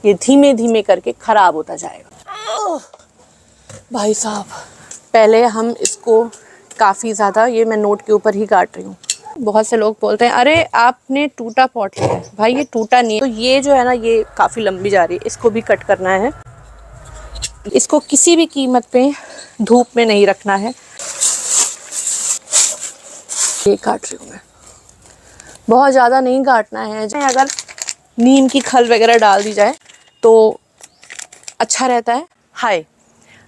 ये धीमे धीमे करके खराब होता जाएगा। भाई साहब, पहले हम इसको काफ़ी ज़्यादा, ये मैं नोट के ऊपर ही काट रही हूँ। बहुत से लोग बोलते हैं अरे आपने टूटा पॉट लिया है। भाई ये टूटा नहीं है। तो ये जो है ना, ये काफ़ी लंबी जा रही है, इसको भी कट करना है। इसको किसी भी कीमत पे धूप में नहीं रखना है। ये काट रही हूँ मैं, बहुत ज़्यादा नहीं काटना है। अगर नीम की खल वगैरह डाल दी जाए तो अच्छा रहता है। हाय,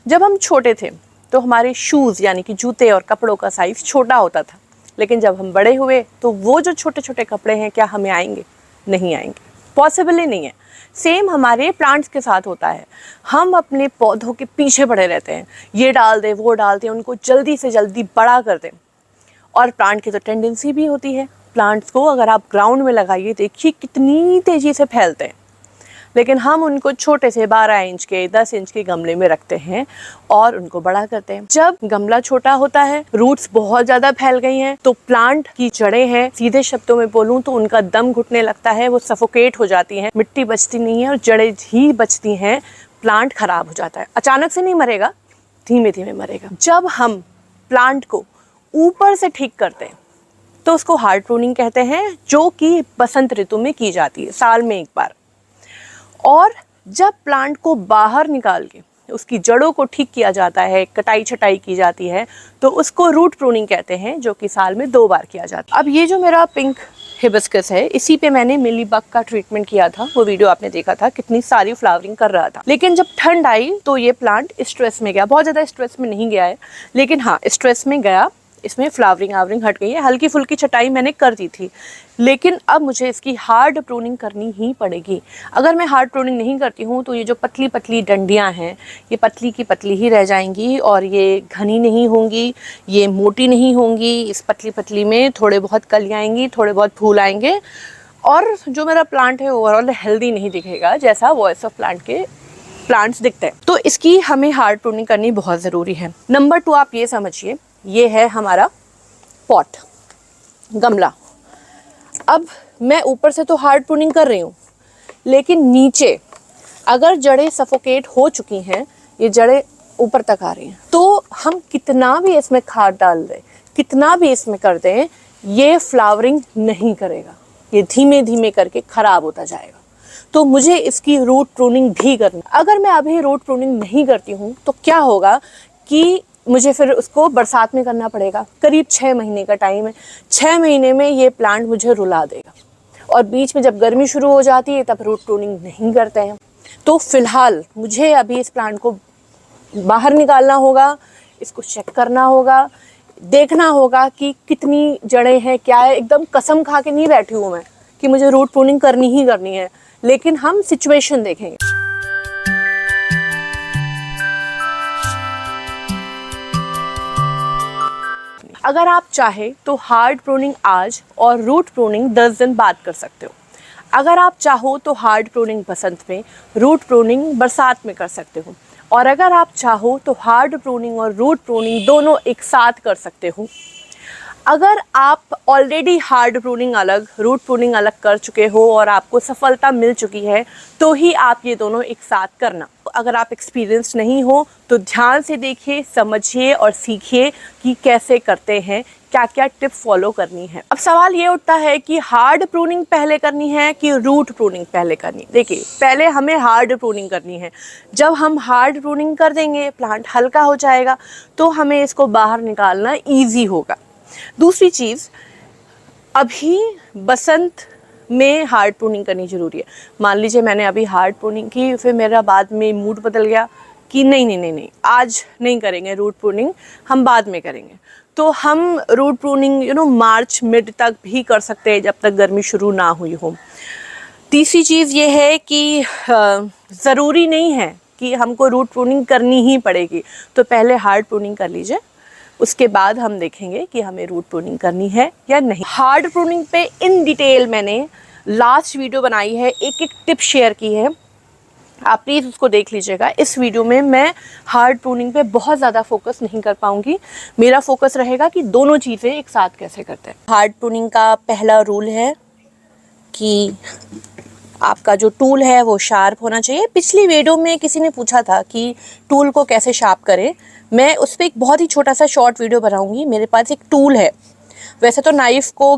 जब हम छोटे थे तो हमारे शूज़ यानी कि जूते और कपड़ों का साइज़ छोटा होता था, लेकिन जब हम बड़े हुए तो वो जो छोटे छोटे कपड़े हैं क्या हमें आएंगे? नहीं आएंगे, पॉसिबल ही नहीं है। सेम हमारे प्लांट्स के साथ होता है। हम अपने पौधों के पीछे पड़े रहते हैं, ये डाल दे वो डाल दे, उनको जल्दी से जल्दी बड़ा कर दें। और प्लांट की तो टेंडेंसी भी होती है, प्लांट्स को अगर आप ग्राउंड में लगाइए, देखिए कितनी तेज़ी से फैलते हैं। लेकिन हम उनको छोटे से 12 इंच के 10 इंच के गमले में रखते हैं और उनको बड़ा करते हैं। जब गमला छोटा होता है, रूट्स बहुत ज़्यादा फैल गई हैं, तो प्लांट की जड़ें हैं, सीधे शब्दों में बोलूँ तो उनका दम घुटने लगता है, वो सफोकेट हो जाती हैं, मिट्टी बचती नहीं है और जड़ें ही बचती हैं। प्लांट खराब हो जाता है। अचानक से नहीं मरेगा, धीमे धीमे मरेगा। जब हम प्लांट को ऊपर से ठीक करते हैं तो उसको हार्ड प्रूनिंग कहते हैं, जो कि बसंत ऋतु में की जाती है, साल में एक बार। और जब प्लांट को बाहर निकाल के उसकी जड़ों को ठीक किया जाता है, कटाई छटाई की जाती है, तो उसको रूट प्रूनिंग कहते हैं, जो कि साल में 2 बार किया जाता है। अब ये जो मेरा पिंक हिबिस्कस है, इसी पे मैंने मिलीबग का ट्रीटमेंट किया था। वो वीडियो आपने देखा था, कितनी सारी फ्लावरिंग कर रहा था। लेकिन जब ठंड आई तो ये प्लांट स्ट्रेस में गया। बहुत ज़्यादा स्ट्रेस में नहीं गया है, लेकिन हाँ स्ट्रेस में गया। इसमें फ्लावरिंग आवरिंग हट गई है, हल्की फुल्की छटाई मैंने कर दी थी, लेकिन अब मुझे इसकी हार्ड प्रूनिंग करनी ही पड़ेगी। अगर मैं हार्ड प्रूनिंग नहीं करती हूँ तो ये जो पतली पतली डंडियाँ हैं, ये पतली की पतली ही रह जाएंगी और ये घनी नहीं होंगी, ये मोटी नहीं होंगी। इस पतली पतली में थोड़े बहुत कलियाँ आएंगी, थोड़े बहुत फूल आएंगे, और जो मेरा प्लांट है ओवरऑल हेल्दी नहीं दिखेगा, जैसा वॉइस ऑफ प्लांट के प्लांट्स दिखते हैं। तो इसकी हमें हार्ड प्रूनिंग करनी बहुत ज़रूरी है। नंबर 2 आप ये समझिए, ये है हमारा पॉट, गमला। अब मैं ऊपर से तो हार्ड प्रूनिंग कर रही हूँ, लेकिन नीचे अगर जड़ें सफोकेट हो चुकी हैं, ये जड़ें ऊपर तक आ रही हैं, तो हम कितना भी इसमें खाद डाल दें, कितना भी इसमें कर दें, ये फ्लावरिंग नहीं करेगा, ये धीमे धीमे करके खराब होता जाएगा। तो मुझे इसकी रूट प्रूनिंग भी करनी। अगर मैं अभी रूट प्रूनिंग नहीं करती हूँ तो क्या होगा कि मुझे फिर उसको बरसात में करना पड़ेगा। करीब 6 महीने का टाइम है, 6 महीने में ये प्लांट मुझे रुला देगा, और बीच में जब गर्मी शुरू हो जाती है तब रूट प्रूनिंग नहीं करते हैं। तो फिलहाल मुझे अभी इस प्लांट को बाहर निकालना होगा, इसको चेक करना होगा, देखना होगा कि कितनी जड़ें हैं, क्या है। एकदम कसम खा के नहीं बैठी हूँ मैं कि मुझे रूट प्रूनिंग करनी ही करनी है, लेकिन हम सिचुएशन देखेंगे। अगर आप चाहे तो हार्ड प्रूनिंग आज और रूट प्रूनिंग 10 दिन बाद कर सकते हो। अगर आप चाहो तो हार्ड प्रूनिंग बसंत में, रूट प्रूनिंग बरसात में कर सकते हो। और अगर आप चाहो तो हार्ड प्रूनिंग और रूट प्रूनिंग दोनों एक साथ कर सकते हो। अगर आप ऑलरेडी हार्ड प्रूनिंग अलग, रूट प्रूनिंग अलग कर चुके हो और आपको सफलता मिल चुकी है, तो ही आप ये दोनों एक साथ करना। अगर आप एक्सपीरियंस नहीं हो तो ध्यान से देखिए, समझिए और सीखिए कि कैसे करते हैं, क्या क्या टिप फॉलो करनी है। अब सवाल ये उठता है कि हार्ड प्रूनिंग पहले करनी है कि रूट प्रूनिंग पहले करनी है। देखिए, पहले हमें हार्ड प्रूनिंग करनी है। जब हम हार्ड प्रूनिंग कर देंगे, प्लांट हल्का हो जाएगा, तो हमें इसको बाहर निकालना ईजी होगा। दूसरी चीज़, अभी बसंत में हार्ड प्रूनिंग करनी ज़रूरी है। मान लीजिए मैंने अभी हार्ड प्रूनिंग की, फिर मेरा बाद में मूड बदल गया कि नहीं आज नहीं करेंगे रूट प्रूनिंग, हम बाद में करेंगे, तो हम रूट प्रूनिंग मार्च मिड तक भी कर सकते हैं, जब तक गर्मी शुरू ना हुई हो। तीसरी चीज़ ये है कि ज़रूरी नहीं है कि हमको रूट प्रूनिंग करनी ही पड़ेगी, तो पहले हार्ड प्रूनिंग कर लीजिए, उसके बाद हम देखेंगे कि हमें रूट प्रूनिंग करनी है या नहीं। हार्ड प्रूनिंग पे इन डिटेल मैंने लास्ट वीडियो बनाई है, एक एक टिप शेयर की है, आप प्लीज़ उसको देख लीजिएगा। इस वीडियो में मैं हार्ड प्रूनिंग पे बहुत ज़्यादा फोकस नहीं कर पाऊँगी, मेरा फोकस रहेगा कि दोनों चीज़ें एक साथ कैसे करते हैं। हार्ड प्रूनिंग का पहला रूल है कि आपका जो टूल है वो शार्प होना चाहिए। पिछली वीडियो में किसी ने पूछा था कि टूल को कैसे शार्प करें, मैं उस पर एक बहुत ही छोटा सा शॉर्ट वीडियो बनाऊंगी। मेरे पास एक टूल है, वैसे तो नाइफ़ को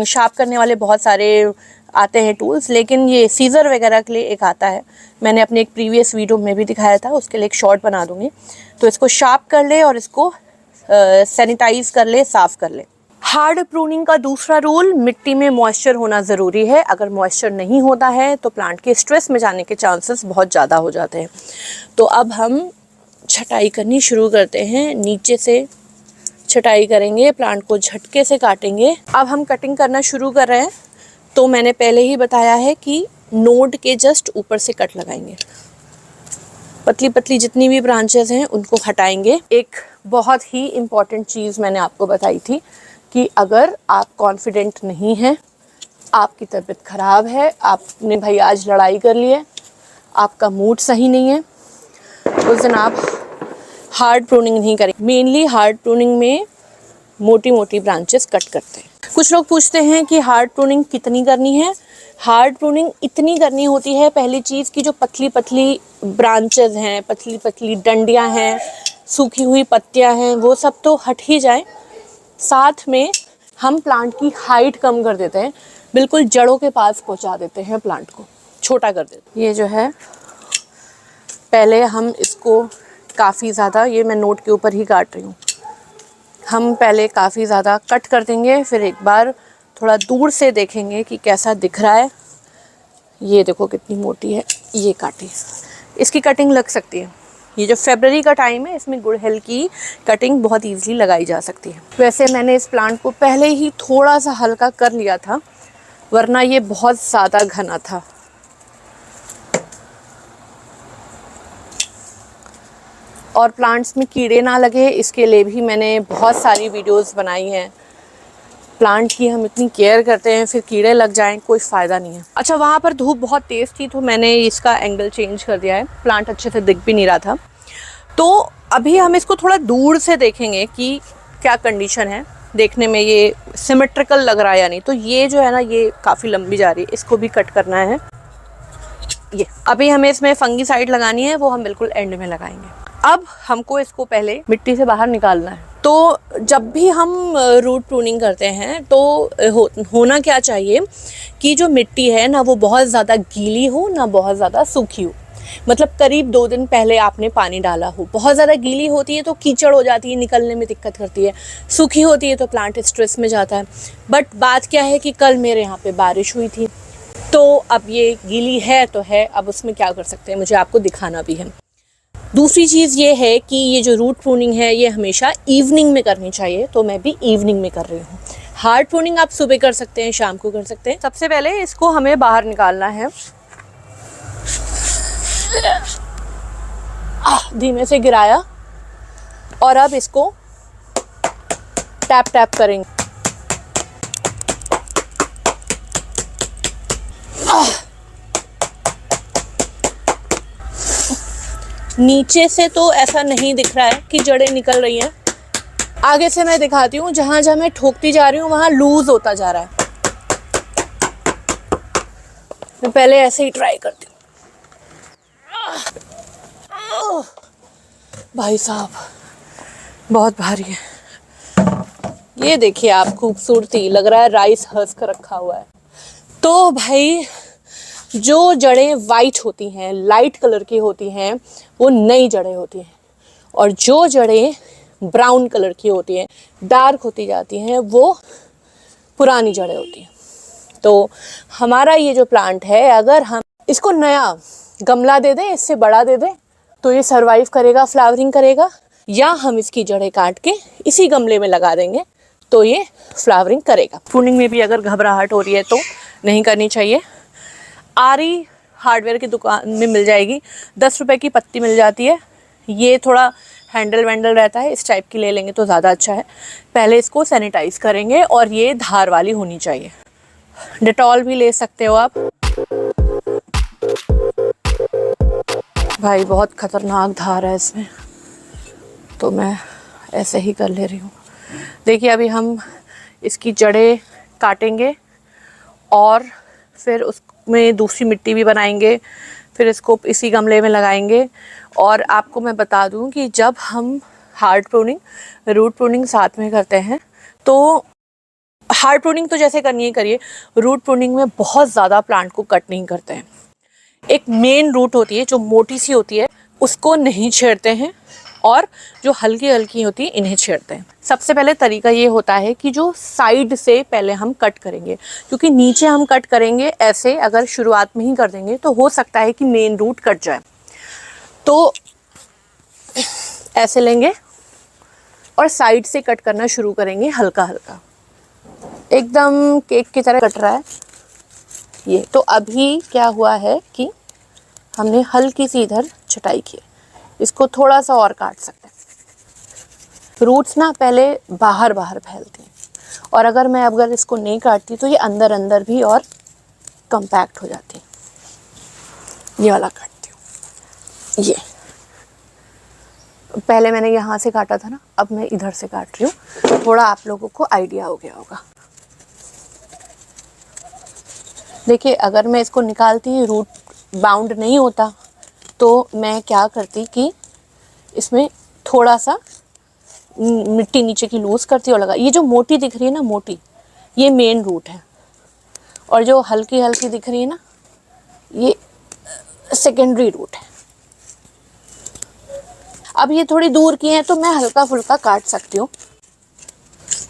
शार्प करने वाले बहुत सारे आते हैं टूल्स, लेकिन ये सीज़र वगैरह के लिए एक आता है। मैंने अपने एक प्रीवियस वीडियो में भी दिखाया था, उसके लिए एक शॉर्ट बना दूँगी। तो इसको शार्प कर ले और इसको सैनिटाइज़ कर ले, साफ़ कर ले। हार्ड प्रूनिंग का दूसरा रूल, मिट्टी में मॉइस्चर होना ज़रूरी है। अगर मॉइस्चर नहीं होता है तो प्लांट के स्ट्रेस में जाने के चांसेस बहुत ज़्यादा हो जाते हैं। तो अब हम छटाई करनी शुरू करते हैं। नीचे से छटाई करेंगे, प्लांट को झटके से काटेंगे। अब हम कटिंग करना शुरू कर रहे हैं। तो मैंने पहले ही बताया है कि नोड के जस्ट ऊपर से कट लगाएंगे। पतली पतली जितनी भी ब्रांचेस हैं उनको हटाएंगे। एक बहुत ही इम्पॉर्टेंट चीज़ मैंने आपको बताई थी कि अगर आप कॉन्फिडेंट नहीं हैं, आपकी तबीयत ख़राब है, आपने भाई आज लड़ाई कर ली है, आपका मूड सही नहीं है, उस दिन आप हार्ड प्रूनिंग नहीं करेंगे। मेनली हार्ड प्रूनिंग में मोटी मोटी ब्रांचेस कट करते हैं। कुछ लोग पूछते हैं कि हार्ड प्रूनिंग कितनी करनी है। हार्ड प्रूनिंग इतनी करनी होती है, पहली चीज़ की जो पतली पतली ब्रांचेस हैं, पतली पतली डंडियां हैं, सूखी हुई पत्तियां हैं, वो सब तो हट ही जाए। साथ में हम प्लांट की हाइट कम कर देते हैं, बिल्कुल जड़ों के पास पहुंचा देते हैं, प्लांट को छोटा कर देते हैं। ये जो है, पहले हम इसको काफ़ी ज़्यादा, ये मैं नोट के ऊपर ही काट रही हूँ, हम पहले काफ़ी ज़्यादा कट कर देंगे, फिर एक बार थोड़ा दूर से देखेंगे कि कैसा दिख रहा है। ये देखो कितनी मोटी है, ये काटी। इसकी कटिंग लग सकती है। ये जो फरवरी का टाइम है, इसमें गुड़हल की कटिंग बहुत ईजिली लगाई जा सकती है। वैसे मैंने इस प्लांट को पहले ही थोड़ा सा हल्का कर लिया था, वरना ये बहुत ज़्यादा घना था। और प्लांट्स में कीड़े ना लगे, इसके लिए भी मैंने बहुत सारी वीडियोस बनाई हैं। प्लांट की हम इतनी केयर करते हैं, फिर कीड़े लग जाएं, कोई फ़ायदा नहीं है। अच्छा, वहाँ पर धूप बहुत तेज़ थी तो मैंने इसका एंगल चेंज कर दिया है, प्लांट अच्छे से दिख भी नहीं रहा था। तो अभी हम इसको थोड़ा दूर से देखेंगे कि क्या कंडीशन है। देखने में ये सिमेट्रिकल लग रहा है या नहीं। तो ये जो है ना, ये काफ़ी लंबी जा रही है, इसको भी कट करना है। ये अभी हमें इसमें फंगीसाइड लगानी है, वो हम बिल्कुल एंड में लगाएंगे। अब हमको इसको पहले मिट्टी से बाहर निकालना है। तो जब भी हम रूट प्रूनिंग करते हैं तो होना क्या चाहिए कि जो मिट्टी है ना, वो बहुत ज़्यादा गीली हो ना बहुत ज़्यादा सूखी हो। मतलब करीब 2 दिन पहले आपने पानी डाला हो। बहुत ज़्यादा गीली होती है तो कीचड़ हो जाती है, निकलने में दिक्कत करती है। सूखी होती है तो प्लांट स्ट्रेस में जाता है। बट बात क्या है कि कल मेरे यहाँ पे बारिश हुई थी, तो अब ये गीली है तो है, अब उसमें क्या कर सकते हैं, मुझे आपको दिखाना भी है। दूसरी चीज़ ये है कि ये जो रूट प्रूनिंग है ये हमेशा इवनिंग में करनी चाहिए, तो मैं भी इवनिंग में कर रही हूँ। हार्ड प्रूनिंग आप सुबह कर सकते हैं, शाम को कर सकते हैं। सबसे पहले इसको हमें बाहर निकालना है। धीमे से गिराया और अब इसको टैप टैप करेंगे। नीचे से तो ऐसा नहीं दिख रहा है कि जड़ें निकल रही हैं। आगे से मैं दिखाती हूँ, जहाँ जहाँ मैं ठोकती जा रही हूँ वहाँ लूज होता जा रहा है। मैं पहले ऐसे ही ट्राई करती हूँ। भाई साहब बहुत भारी है। ये देखिए आप, खूबसूरती लग रहा है राइस हस्क रखा हुआ है। तो भाई जो जड़ें वाइट होती हैं, लाइट कलर की होती हैं, वो नई जड़ें होती हैं। और जो जड़ें ब्राउन कलर की होती हैं, डार्क होती जाती हैं, वो पुरानी जड़ें होती हैं। तो हमारा ये जो प्लांट है, अगर हम इसको नया गमला दे दें, इससे बड़ा दे दें, तो ये सरवाइव करेगा, फ्लावरिंग करेगा। या हम इसकी जड़ें काट के इसी गमले में लगा देंगे तो ये फ्लावरिंग करेगा। प्रूनिंग में भी अगर घबराहट हो रही है तो नहीं करनी चाहिए। आरी हार्डवेयर की दुकान में मिल जाएगी, 10 रुपए की पत्ती मिल जाती है। ये थोड़ा हैंडल वैंडल रहता है, इस टाइप की ले लेंगे तो ज़्यादा अच्छा है। पहले इसको सैनिटाइज़ करेंगे और ये धार वाली होनी चाहिए। डेटॉल भी ले सकते हो आप। भाई बहुत ख़तरनाक धार है इसमें, तो मैं ऐसे ही कर ले रही हूँ। देखिए अभी हम इसकी जड़ें काटेंगे और फिर में दूसरी मिट्टी भी बनाएंगे, फिर इसको इसी गमले में लगाएंगे। और आपको मैं बता दूं कि जब हम हार्ड प्रूनिंग, रूट प्रूनिंग साथ में करते हैं तो हार्ड प्रूनिंग तो जैसे करनी है करिए, रूट प्रूनिंग में बहुत ज़्यादा प्लांट को कट नहीं करते हैं। एक मेन रूट होती है जो मोटी सी होती है, उसको नहीं छेड़ते हैं, और जो हल्की हल्की होती है इन्हें छेड़ते हैं। सबसे पहले तरीका ये होता है कि जो साइड से पहले हम कट करेंगे, क्योंकि नीचे हम कट करेंगे ऐसे अगर शुरुआत में ही कर देंगे तो हो सकता है कि मेन रूट कट जाए। तो ऐसे लेंगे और साइड से कट करना शुरू करेंगे, हल्का हल्का, एकदम केक की तरह कट रहा है ये। तो अभी क्या हुआ है कि हमने हल्की सी इधर छटाई की, इसको थोड़ा सा और काट सकते हैं। रूट्स ना पहले बाहर बाहर फैलती हैं, और अगर इसको नहीं काटती तो ये अंदर अंदर भी और कंपैक्ट हो जाती है। ये वाला काटती हूँ। ये पहले मैंने यहाँ से काटा था ना, अब मैं इधर से काट रही हूँ, थोड़ा आप लोगों को आइडिया हो गया होगा। देखिए, अगर मैं इसको निकालती, रूट बाउंड नहीं होता, तो मैं क्या करती कि इसमें थोड़ा सा मिट्टी नीचे की लूज़ करती और लगा। ये जो मोटी दिख रही है ना, मोटी, ये मेन रूट है, और जो हल्की हल्की दिख रही है ना, ये सेकेंडरी रूट है। अब ये थोड़ी दूर की है तो मैं हल्का फुल्का काट सकती हूँ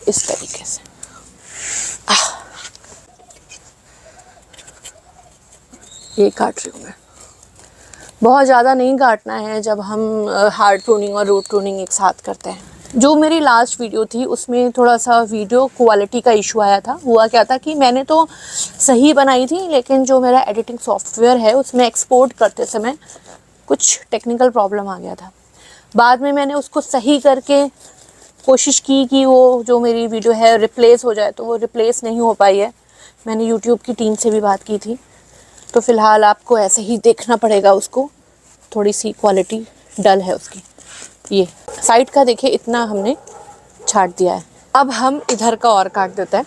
इस तरीके से। ये काट रही हूँ मैं। बहुत ज़्यादा नहीं काटना है जब हम हार्ड प्रूनिंग और रूट प्रूनिंग एक साथ करते हैं। जो मेरी लास्ट वीडियो थी उसमें थोड़ा सा वीडियो क्वालिटी का इशू आया था। हुआ क्या था कि मैंने तो सही बनाई थी, लेकिन जो मेरा एडिटिंग सॉफ्टवेयर है उसमें एक्सपोर्ट करते समय कुछ टेक्निकल प्रॉब्लम आ गया था। बाद में मैंने उसको सही करके कोशिश की कि वो जो मेरी वीडियो है रिप्लेस हो जाए, तो वो रिप्लेस नहीं हो पाई है। मैंने यूट्यूब की टीम से भी बात की थी, तो फ़िलहाल आपको ऐसे ही देखना पड़ेगा उसको। थोड़ी सी क्वालिटी डल है उसकी। ये साइड का देखिए, इतना हमने छाट दिया है। अब हम इधर का और काट देते हैं।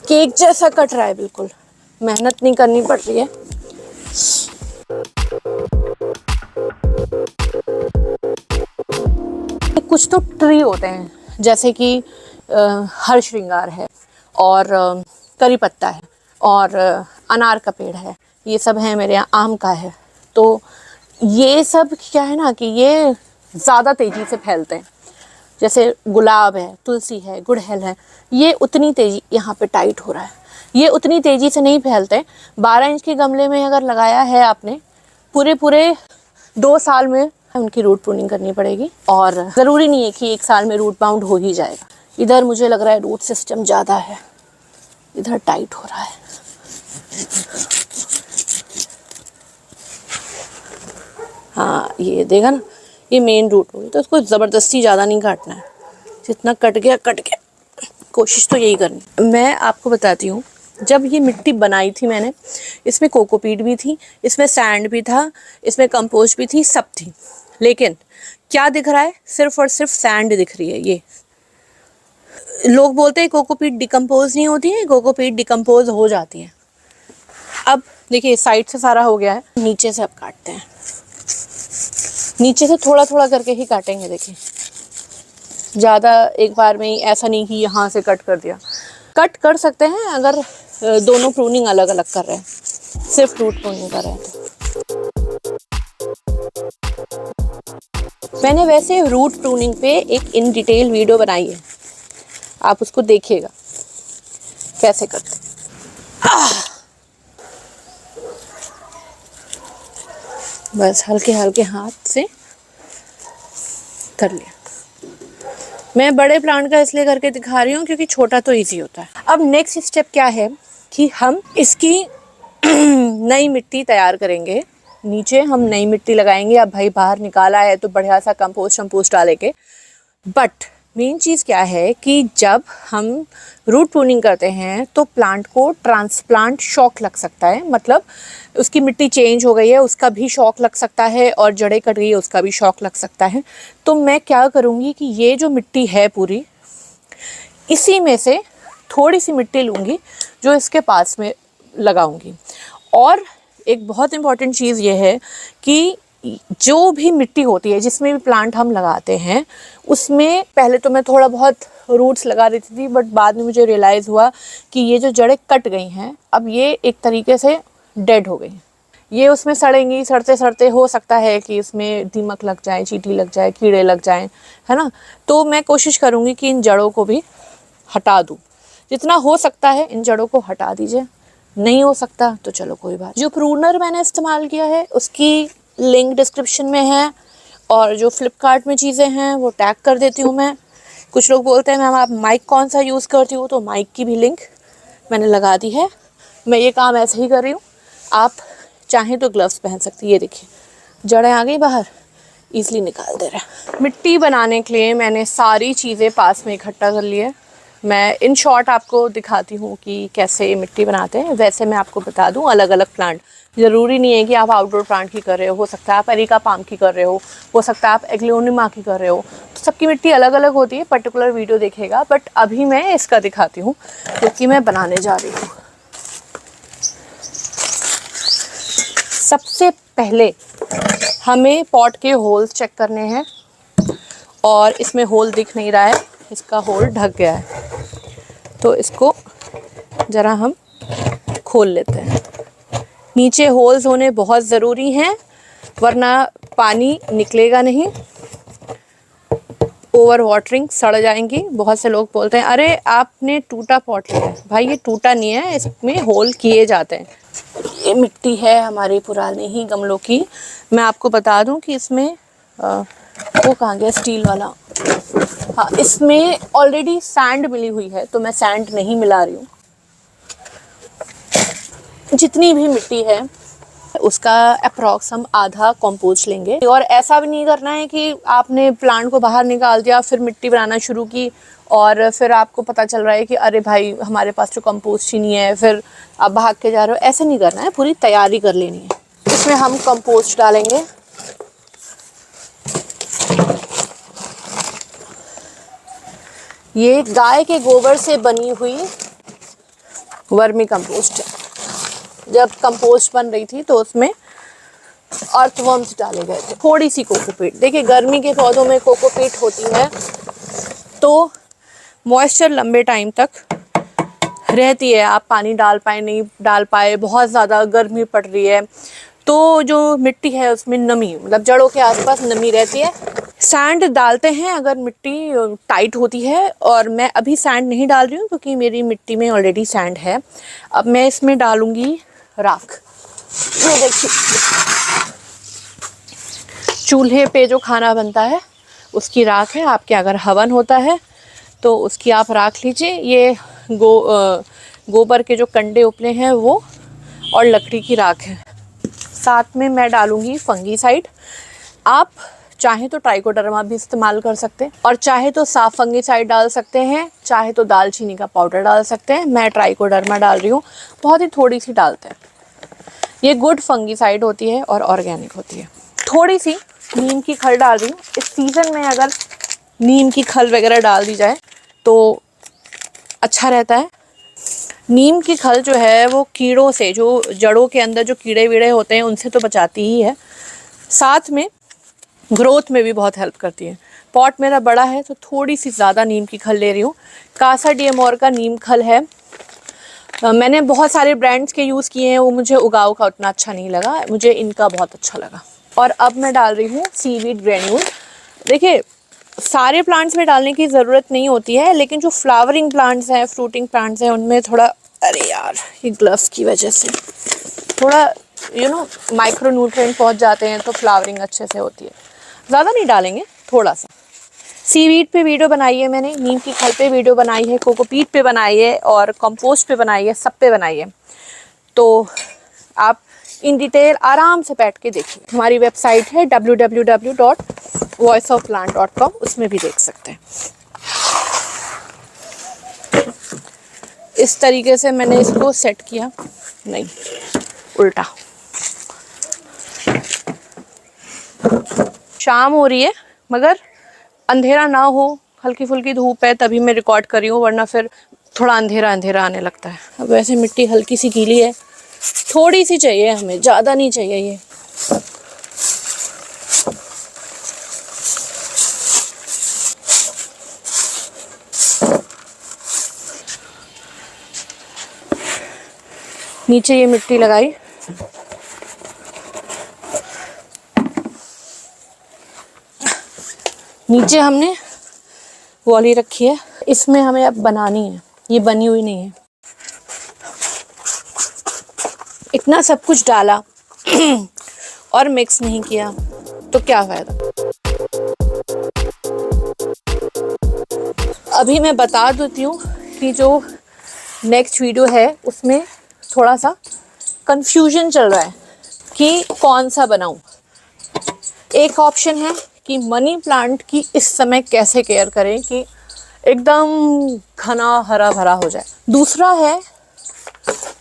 केक जैसा कट रहा है, बिल्कुल मेहनत नहीं करनी पड़ रही है। कुछ तो ट्री होते हैं, जैसे कि हर श्रृंगार है, और करी पत्ता है, और अनार का पेड़ है, ये सब है मेरे यहाँ, आम का है। तो ये सब क्या है ना कि ये ज़्यादा तेज़ी से फैलते हैं। जैसे गुलाब है, तुलसी है, गुड़हल है, ये उतनी तेज़ी, यहाँ पे टाइट हो रहा है, ये उतनी तेज़ी से नहीं फैलते। 12 इंच के गमले में अगर लगाया है आपने, पूरे 2 साल में उनकी रूट प्रूनिंग करनी पड़ेगी, और ज़रूरी नहीं है कि 1 साल में रूट बाउंड हो ही जाएगा। इधर मुझे लग रहा है रूट सिस्टम ज़्यादा है, इधर टाइट हो रहा है। हाँ, ये देखा ना, ये मेन रूट होगी, तो इसको ज़बरदस्ती ज़्यादा नहीं काटना है, जितना कट गया कट गया। कोशिश तो यही करनी। मैं आपको बताती हूँ, जब ये मिट्टी बनाई थी मैंने, इसमें कोकोपीट भी थी, इसमें सैंड भी था, इसमें कंपोस्ट भी थी, सब थी। लेकिन क्या दिख रहा है? सिर्फ और सिर्फ सैंड दिख रही है। ये लोग बोलते हैं कोकोपीट डिकम्पोज नहीं होती है, कोकोपीट डिकम्पोज हो जाती है। अब देखिए, साइड से सारा हो गया है, नीचे से अब काटते हैं। नीचे से थोड़ा थोड़ा करके ही काटेंगे। देखिए, ज़्यादा एक बार में ही, ऐसा नहीं कि यहाँ से कट कर दिया। कट कर सकते हैं अगर दोनों प्रूनिंग अलग अलग कर रहे हैं, सिर्फ रूट प्रूनिंग कर रहे हैं तो। मैंने वैसे रूट प्रूनिंग पे एक इन डिटेल वीडियो बनाई है, आप उसको देखिएगा कैसे करते। बस हल्के हल्के हाथ से कर लिया। मैं बड़े प्लांट का इसलिए करके दिखा रही हूँ क्योंकि छोटा तो इजी होता है। अब नेक्स्ट स्टेप क्या है कि हम इसकी नई मिट्टी तैयार करेंगे। नीचे हम नई मिट्टी लगाएंगे। अब भाई बाहर निकाला है तो बढ़िया सा कंपोस्ट डालेंगे। बट मेन चीज़ क्या है कि जब हम रूट प्रूनिंग करते हैं तो प्लांट को ट्रांसप्लांट शॉक लग सकता है, मतलब उसकी मिट्टी चेंज हो गई है उसका भी शॉक लग सकता है, और जड़ें कट गई है उसका भी शॉक लग सकता है। तो मैं क्या करूँगी कि ये जो मिट्टी है पूरी, इसी में से थोड़ी सी मिट्टी लूँगी जो इसके पास में लगाऊंगी। और एक बहुत इम्पॉर्टेंट चीज़ ये है कि जो भी मिट्टी होती है जिसमें भी प्लांट हम लगाते हैं, उसमें पहले तो मैं थोड़ा बहुत रूट्स लगा देती थी, बट बाद में मुझे रियलाइज़ हुआ कि ये जो जड़ें कट गई हैं, अब ये एक तरीके से डेड हो गई। ये उसमें सड़ेंगी, सड़ते सड़ते हो सकता है कि इसमें दीमक लग जाए, चींटी लग जाए, कीड़े लग जाएं, है ना। तो मैं कोशिश करूँगी कि इन जड़ों को भी हटा दूँ, जितना हो सकता है इन जड़ों को हटा दीजिए। नहीं हो सकता तो चलो कोई बात। जो प्रूनर मैंने इस्तेमाल किया है उसकी लिंक डिस्क्रिप्शन में है, और जो फ्लिपकार्ट में चीज़ें हैं वो टैग कर देती हूँ मैं। कुछ लोग बोलते हैं मैम आप माइक कौन सा यूज़ करती हो, तो माइक की भी लिंक मैंने लगा दी है। मैं ये काम ऐसे ही कर रही हूँ, आप चाहें तो ग्लव्स पहन सकती है। ये देखिए जड़ें आ गई बाहर, ईज़िली निकाल दे रहा है। मिट्टी बनाने के लिए मैंने सारी चीज़ें पास में इकट्ठा कर ली है। मैं इन शॉर्ट आपको दिखाती हूँ कि कैसे मिट्टी बनाते हैं। वैसे मैं आपको बता दूँ, अलग अलग प्लांट, ज़रूरी नहीं है कि आप आउटडोर प्लांट की कर रहे हो सकता है आप एरिका पाम की कर रहे हो सकता है आप एग्लोनिमा की कर रहे हो, तो सबकी मिट्टी अलग अलग होती है। पर्टिकुलर वीडियो देखेगा, बट अभी मैं इसका दिखाती हूँ क्योंकि मैं बनाने जा रही हूँ। सबसे पहले हमें पॉट के होल्स चेक करने हैं, और इसमें होल दिख नहीं रहा है, इसका होल ढक गया है, तो इसको ज़रा हम खोल लेते हैं। नीचे होल्स होने बहुत ज़रूरी हैं, वरना पानी निकलेगा नहीं, ओवर वाटरिंग सड़ जाएंगी। बहुत से लोग बोलते हैं अरे आपने टूटा पॉट लिया है। भाई ये टूटा नहीं है, इसमें होल किए जाते हैं। ये मिट्टी है हमारी पुराने ही गमलों की। मैं आपको बता दूं कि इसमें वो कहाँ गया स्टील वाला, हाँ इसमें ऑलरेडी सैंड मिली हुई है, तो मैं सैंड नहीं मिला रही हूँ। जितनी भी मिट्टी है उसका अप्रॉक्स हम आधा कंपोस्ट लेंगे। और ऐसा भी नहीं करना है कि आपने प्लांट को बाहर निकाल दिया, फिर मिट्टी बनाना शुरू की, और फिर आपको पता चल रहा है कि अरे भाई हमारे पास तो कंपोस्ट ही नहीं है, फिर आप भाग के जा रहे हो। ऐसे नहीं करना है, पूरी तैयारी कर लेनी है। इसमें हम कंपोस्ट डालेंगे। ये गाय के गोबर से बनी हुई वर्मी कंपोस्ट है। जब कंपोस्ट बन रही थी तो उसमें अर्थवर्म्स डाले गए थे, थोड़ी सी कोकोपीट। देखिए गर्मी के पौधों में कोकोपीट होती है तो मॉइस्चर लंबे टाइम तक रहती है। आप पानी डाल पाए नहीं डाल पाए, बहुत ज़्यादा गर्मी पड़ रही है, तो जो मिट्टी है उसमें नमी, मतलब जड़ों के आसपास नमी रहती है। सैंड डालते हैं अगर मिट्टी टाइट होती है, और मैं अभी सैंड नहीं डाल रही हूँ क्योंकि मेरी मिट्टी में ऑलरेडी सैंड है। अब मैं इसमें डालूंगी राख। ये देखिए चूल्हे पे जो खाना बनता है उसकी राख है। आपके अगर हवन होता है तो उसकी आप राख लीजिए। ये गोबर के जो कंडे उपले हैं वो, और लकड़ी की राख है। साथ में मैं डालूंगी फंगीसाइड। आप चाहे तो ट्राइकोडर्मा भी इस्तेमाल कर सकते हैं, और चाहे तो साफ फंगीसाइड डाल सकते हैं, चाहे तो दालचीनी का पाउडर डाल सकते हैं। मैं ट्राइकोडर्मा डाल रही हूँ, बहुत ही थोड़ी सी डालते हैं। ये गुड फंगीसाइड होती है और ऑर्गेनिक होती है। थोड़ी सी नीम की खल डाल रही हूँ। इस सीज़न में अगर नीम की खल वगैरह डाल दी जाए तो अच्छा रहता है। नीम की खल जो है वो कीड़ों से, जो जड़ों के अंदर जो कीड़े वीड़े होते हैं उनसे तो बचाती ही है, साथ में ग्रोथ में भी बहुत हेल्प करती है। पॉट मेरा बड़ा है तो थोड़ी सी ज़्यादा नीम की खल ले रही हूँ। कासा डीएमओर का नीम खल है। मैंने बहुत सारे ब्रांड्स के यूज़ किए हैं, वो मुझे उगाऊ का उतना अच्छा नहीं लगा, मुझे इनका बहुत अच्छा लगा। और अब मैं डाल रही हूँ सीवीड ग्रेन्यूल। देखिए सारे प्लांट्स में डालने की ज़रूरत नहीं होती है, लेकिन जो फ्लावरिंग प्लांट्स हैं, फ्रूटिंग प्लांट्स हैं, उनमें थोड़ा, अरे यार ये ग्लव्स की वजह से थोड़ा माइक्रो न्यूट्रिएंट पहुँच जाते हैं तो फ्लावरिंग अच्छे से होती है। ज़्यादा नहीं डालेंगे, थोड़ा सा। सीवीड पे वीडियो बनाई है मैंने, नीम की खल पे वीडियो बनाई है, कोकोपीट पे बनाई है, और कंपोस्ट पे बनाई है, सब पे बनाई है। तो आप इन डिटेल आराम से बैठ के देखिए। हमारी वेबसाइट है www.voiceofplant.com, उसमें भी देख सकते हैं। इस तरीके से मैंने इसको सेट किया, नहीं उल्टा। शाम हो रही है मगर अंधेरा ना हो, हल्की फुल्की धूप है, तभी मैं रिकॉर्ड कर रही हूँ, वरना फिर थोड़ा अंधेरा अंधेरा आने लगता है। अब वैसे मिट्टी हल्की सी गीली है, थोड़ी सी चाहिए हमें, ज़्यादा नहीं चाहिए ये। नीचे ये मिट्टी लगाई, नीचे हमने वाली रखी है, इसमें हमें अब बनानी है, ये बनी हुई नहीं है। इतना सब कुछ डाला और मिक्स नहीं किया तो क्या फायदा। अभी मैं बता देती हूँ कि जो नेक्स्ट वीडियो है उसमें थोड़ा सा कंफ्यूजन चल रहा है कि कौन सा बनाऊं। एक ऑप्शन है कि मनी प्लांट की इस समय कैसे केयर करें कि एकदम घना हरा भरा हो जाए। दूसरा है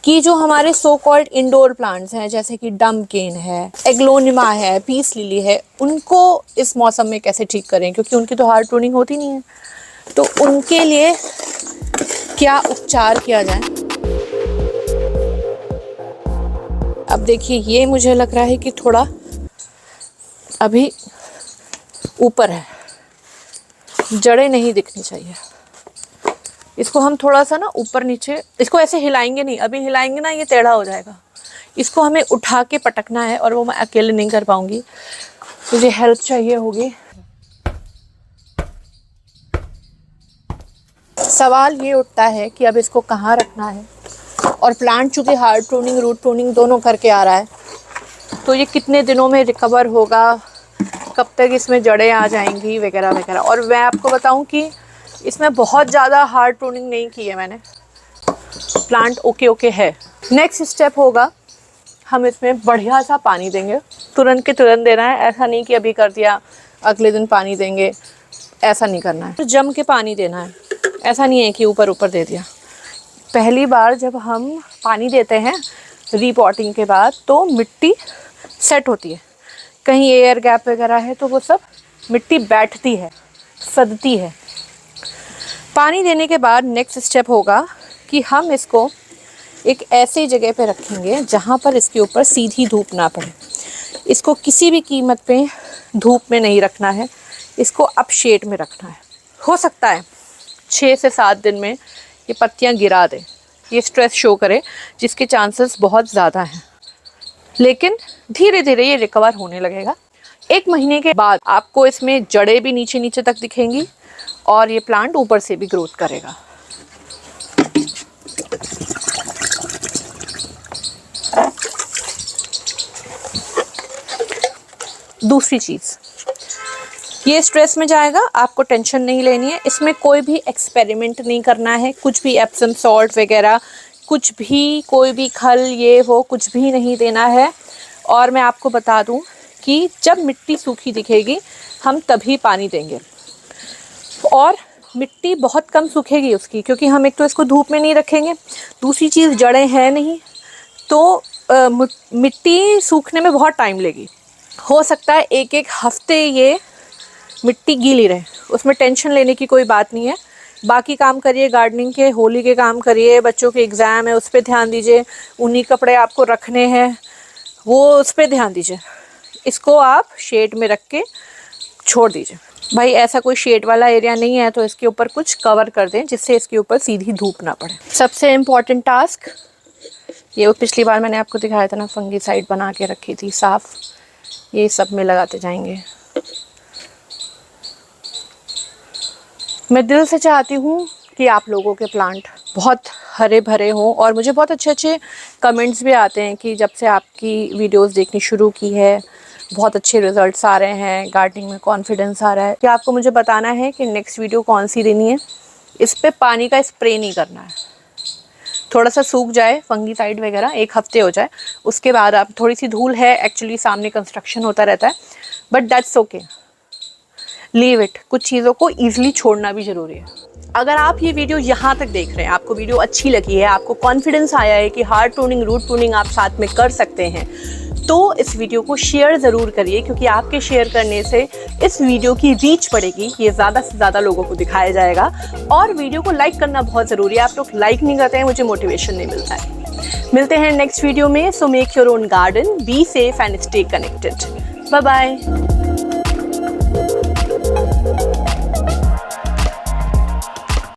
कि जो हमारे सो कॉल्ड इंडोर प्लांट्स हैं, जैसे कि डम्पकेन है, एग्लोनिमा है, पीस लिली है, उनको इस मौसम में कैसे ठीक करें, क्योंकि उनकी तो हार्ड प्रूनिंग होती नहीं है। तो उनके लिए क्या उपचार किया जाए। अब देखिए, ये मुझे लग रहा है कि थोड़ा अभी ऊपर है, जड़ें नहीं दिखनी चाहिए। इसको हम थोड़ा सा ना ऊपर नीचे, इसको ऐसे हिलाएंगे नहीं, अभी हिलाएंगे ना ये टेढ़ा हो जाएगा। इसको हमें उठा के पटकना है और वो मैं अकेले नहीं कर पाऊंगी, मुझे हेल्प चाहिए होगी। सवाल ये उठता है कि अब इसको कहाँ रखना है, और प्लांट चूँकि हार्ड प्रूनिंग रूट प्रूनिंग दोनों करके आ रहा है, तो ये कितने दिनों में रिकवर होगा, कब तक इसमें जड़ें आ जाएंगी वगैरह वगैरह। और मैं आपको बताऊं कि इसमें बहुत ज़्यादा हार्ड प्रूनिंग नहीं की है मैंने, प्लांट ओके है। नेक्स्ट स्टेप होगा, हम इसमें बढ़िया सा पानी देंगे, तुरंत के तुरंत देना है। ऐसा नहीं कि अभी कर दिया अगले दिन पानी देंगे, ऐसा नहीं करना है। तो जम के पानी देना है, ऐसा नहीं है कि ऊपर ऊपर दे दिया। पहली बार जब हम पानी देते हैं रीपॉटिंग के बाद, तो मिट्टी सेट होती है, कहीं एयर गैप वगैरह है तो वो सब मिट्टी बैठती है, सदती है। पानी देने के बाद नेक्स्ट स्टेप होगा कि हम इसको एक ऐसी जगह पे रखेंगे जहाँ पर इसके ऊपर सीधी धूप ना पड़े। इसको किसी भी कीमत पे धूप में नहीं रखना है, इसको अप शेड में रखना है। हो सकता है 6 से 7 दिन में ये पत्तियाँ गिरा दे, ये स्ट्रेस शो करे, जिसके चांसेस बहुत ज़्यादा हैं, लेकिन धीरे धीरे ये रिकवर होने लगेगा। 1 महीने के बाद आपको इसमें जड़ें भी नीचे नीचे तक दिखेंगी और ये प्लांट ऊपर से भी ग्रोथ करेगा। दूसरी चीज़, ये स्ट्रेस में जाएगा, आपको टेंशन नहीं लेनी है, इसमें कोई भी एक्सपेरिमेंट नहीं करना है, कुछ भी एप्सम सॉल्ट वगैरह कुछ भी, कोई भी खल ये वो कुछ भी नहीं देना है। और मैं आपको बता दूं कि जब मिट्टी सूखी दिखेगी हम तभी पानी देंगे, और मिट्टी बहुत कम सूखेगी उसकी, क्योंकि हम एक तो इसको धूप में नहीं रखेंगे, दूसरी चीज़ जड़ें हैं नहीं, तो मिट्टी सूखने में बहुत टाइम लेगी। हो सकता है 1-1 हफ्ते ये मिट्टी गीली रहे, उसमें टेंशन लेने की कोई बात नहीं है। बाकी काम करिए, गार्डनिंग के, होली के काम करिए, बच्चों के एग्ज़ाम है उस पर ध्यान दीजिए, उन्हीं कपड़े आपको रखने हैं वो उस पर ध्यान दीजिए। इसको आप शेड में रख के छोड़ दीजिए। भाई ऐसा कोई शेड वाला एरिया नहीं है तो इसके ऊपर कुछ कवर कर दें जिससे इसके ऊपर सीधी धूप ना पड़े। सबसे इम्पॉर्टेंट टास्क, ये वो पिछली बार मैंने आपको दिखाया था ना, फंगीसाइड बना के रखी थी साफ़, ये सब में लगाते जाएंगे। मैं दिल से चाहती हूँ कि आप लोगों के प्लांट बहुत हरे भरे हों, और मुझे बहुत अच्छे अच्छे कमेंट्स भी आते हैं कि जब से आपकी वीडियोस देखनी शुरू की है बहुत अच्छे रिजल्ट्स आ रहे हैं, गार्डनिंग में कॉन्फिडेंस आ रहा है। कि आपको मुझे बताना है कि नेक्स्ट वीडियो कौन सी देनी है। इस पे पानी का स्प्रे नहीं करना है, थोड़ा सा सूख जाए फंगीसाइड वगैरह, 1 हफ्ते हो जाए, उसके बाद आप, थोड़ी सी धूल है एक्चुअली, सामने कंस्ट्रक्शन होता रहता है, but that's okay, leave it. कुछ चीज़ों को ईजिली छोड़ना भी ज़रूरी है। अगर आप ये वीडियो यहाँ तक देख रहे हैं, आपको वीडियो अच्छी लगी है, आपको कॉन्फिडेंस आया है कि हार्ड प्रूनिंग रूट प्रूनिंग आप साथ में कर सकते हैं, तो इस वीडियो को शेयर ज़रूर करिए, क्योंकि आपके शेयर करने से इस वीडियो की रीच बढ़ेगी, ये ज़्यादा से ज़्यादा लोगों को दिखाया जाएगा। और वीडियो को लाइक करना बहुत ज़रूरी है, आप लोग लाइक नहीं करते हैं, मुझे मोटिवेशन नहीं मिलता है। मिलते हैं नेक्स्ट वीडियो में। So make your own garden, be safe and stay connected. Bye bye.